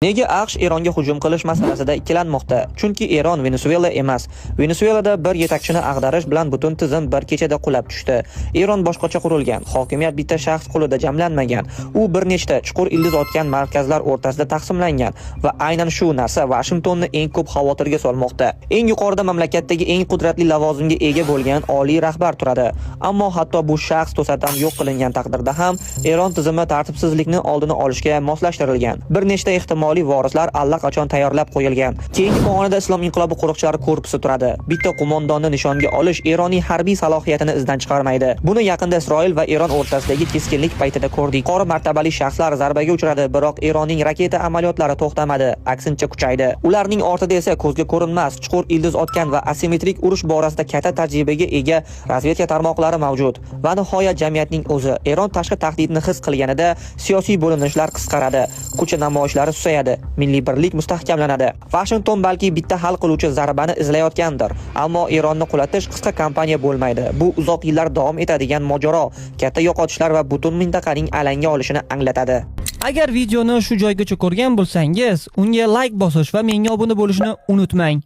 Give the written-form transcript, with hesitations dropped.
Nega AQSh Eronga hujum qilish masalasida ikkilanmoqda? Chunki Eron Venesuela emas. Venesuelada bir yetakchini ag'darish bilan butun tizim bir kechada qulab tushdi. Eron boshqacha qurilgan, hokimiyat bitta shaxs qo'lida jamlanmagan. U bir nechta chuqur ildiz otgan markazlar o'rtasida taqsimlangan va aynan shu narsa Washingtonni eng ko'p xavotirga solmoqda. Eng yuqorida mamlakatdagi eng qudratli lavozimga ega bo'lgan oliy rahbar turadi. Ammo hatto bu shaxs to'satdan yo'q qilingan taqdirda ham Eron tizimi tartibsizlikni oldini olishga moslashtirilgan. Bir nechta ehtimoliy vorislar allaqachon tayyorlab qo'yilgan. Keyingi pog'onada Islom inqilobi qo'riqchilari korpusi turadi. Bitta qo'mondonni nishonga olish Eroniy harbiy salohiyatini izdan chiqarmaydi. Buni yaqinda Isroil va Eron o'rtasidagi keskinlik paytida ko'rdik. Yuqori martabali shaxslar zarbaga uchradi, biroq Eronning raketa amaliyotlari to'xtamadi, aksincha kuchaydi. Ularning ortida esa ko'zga ko'rinmas, chuqur ildiz otgan va asimetrik urush borasida katta tajribaga ega razvedka tarmoqlari mavjud. Va nihoyat jamiyatning o'zi Eron tashqi tahdidni his qilganida siyosiy bo'linishlar qisqaradi, ko'cha namoyishlari susayadi, milliy birlik mustahkamlanadi. Washington balki bitta hal qiluvchi zarbani izlayotgandir, ammo Eronni qulatish qisqa kampaniya bo'lmaydi. Bu uzoq yillar davom etadigan mojaro, katta yo'qotishlar va butun mintaqaning alanga olishini anglatadi. Agar videoni shu joygacha ko'rgan bo'lsangiz, unga like bosish va menga obuna bo'lishni unutmang.